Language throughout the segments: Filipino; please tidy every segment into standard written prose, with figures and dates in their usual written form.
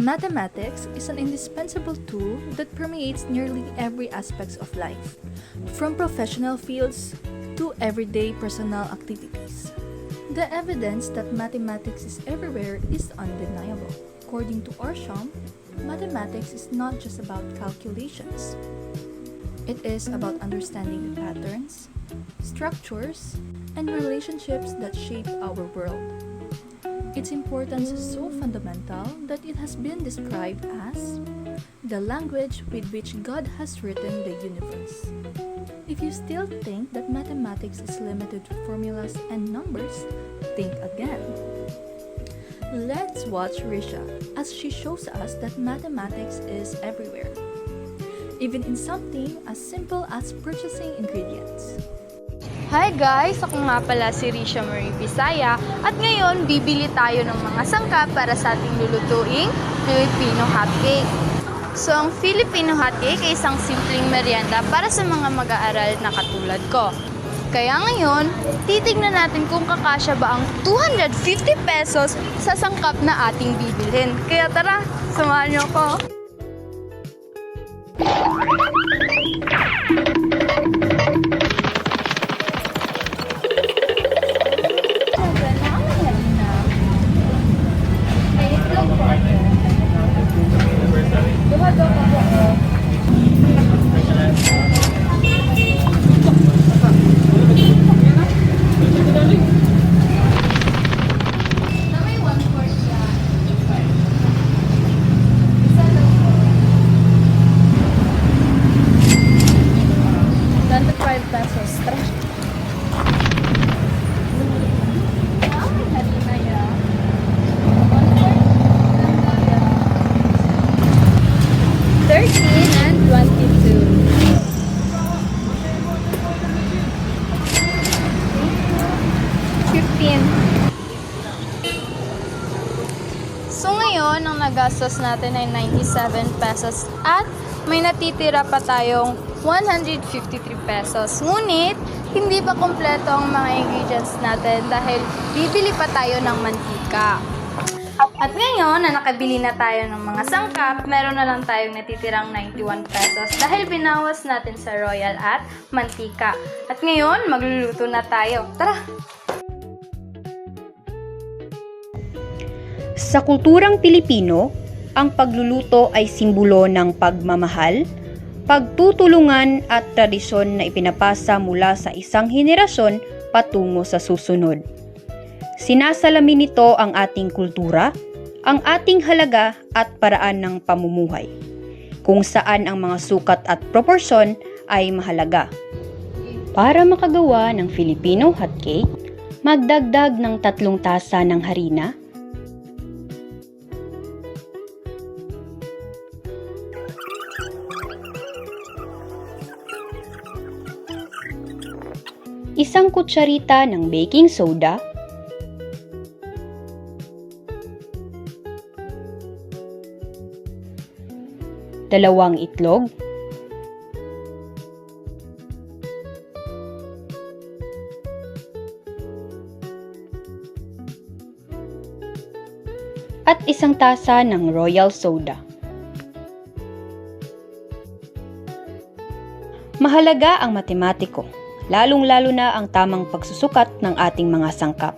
Mathematics is an indispensable tool that permeates nearly every aspect of life, from professional fields to everyday personal activities. The evidence that mathematics is everywhere is undeniable. According to Orsham, mathematics is not just about calculations. It is about understanding the patterns, structures, and relationships that shape our world. Its importance is so fundamental that it has been described as the language with which God has written the universe. If you still think that mathematics is limited to formulas and numbers, think again. Let's watch Risha as she shows us that mathematics is everywhere, even in something as simple as purchasing ingredients. Hi guys! Ako nga pala si Risha Marie Bisaya at ngayon bibili tayo ng mga sangkap para sa ating lulutuing Filipino hotcake. So ang Filipino hotcake ay isang simpleng merienda para sa mga mag-aaral na katulad ko. Kaya ngayon, titignan natin kung kakasya ba ang 250 pesos sa sangkap na ating bibilhin. Kaya tara, samahan niyo ko! So ngayon, ang nagastos natin ay 97 pesos at may natitira pa tayong 153 pesos. Ngunit, hindi pa kompleto ang mga ingredients natin dahil bibili pa tayo ng mantika. At ngayon, na nakabili na tayo ng mga sangkap, meron na lang tayong natitirang 91 pesos dahil binawas natin sa royal at mantika. At ngayon, magluluto na tayo. Tara! Sa kulturang Pilipino, ang pagluluto ay simbolo ng pagmamahal, pagtutulungan at tradisyon na ipinapasa mula sa isang henerasyon patungo sa susunod. Sinasalamin nito ang ating kultura, ang ating halaga at paraan ng pamumuhay, kung saan ang mga sukat at proporsyon ay mahalaga. Para makagawa ng Filipino hotcake, magdagdag ng 3 tasa ng harina, isang kutsarita ng baking soda, dalawang itlog, at isang tasa ng royal soda. Mahalaga ang matematiko, lalong-lalo na ang tamang pagsusukat ng ating mga sangkap.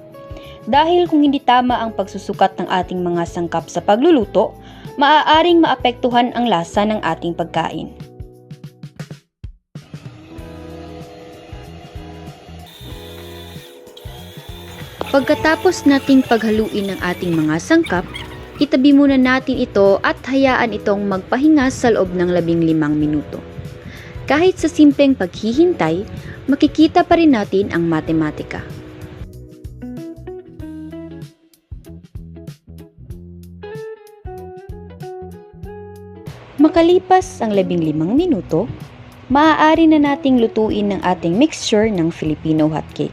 Dahil kung hindi tama ang pagsusukat ng ating mga sangkap sa pagluluto, maaaring maapektuhan ang lasa ng ating pagkain. Pagkatapos nating paghaluin ng ating mga sangkap, itabi muna natin ito at hayaan itong magpahinga sa loob ng 15 minuto. Kahit sa simpleng paghihintay, makikita pa rin natin ang matematika. Makalipas ang 15 minuto, maaari na nating lutuin ang ating mixture ng Filipino hotcake.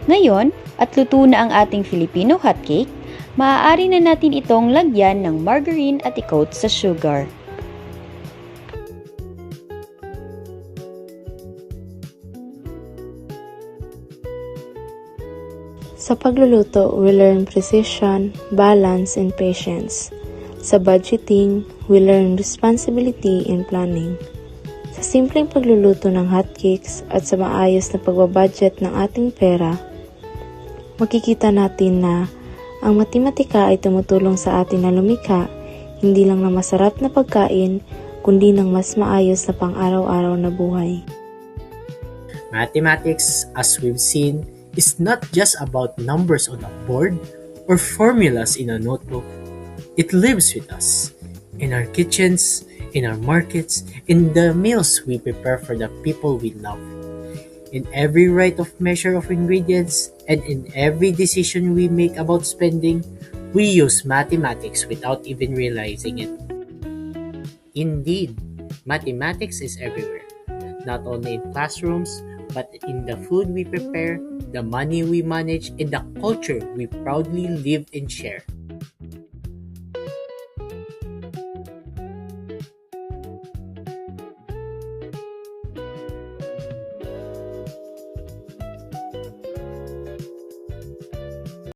Ngayon, at luto na ang ating Filipino hotcake, maaari na natin itong lagyan ng margarine at i-coat sa sugar. Sa pagluluto, we learn precision, balance, and patience. Sa budgeting, we learn responsibility and planning. Sa simpleng pagluluto ng hotcakes at sa maayos na pagbabudget ng ating pera, makikita natin na ang matematika ay tumutulong sa atin na lumikha, hindi lang ng masarap na pagkain, kundi ng mas maayos na pang-araw-araw na buhay. Mathematics, as we've seen, is not just about numbers on a board or formulas in a notebook. It lives with us, in our kitchens, in our markets, in the meals we prepare for the people we love. In every right of measure of ingredients, and in every decision we make about spending, we use mathematics without even realizing it. Indeed, mathematics is everywhere, not only in classrooms, but in the food we prepare, the money we manage, and the culture we proudly live and share.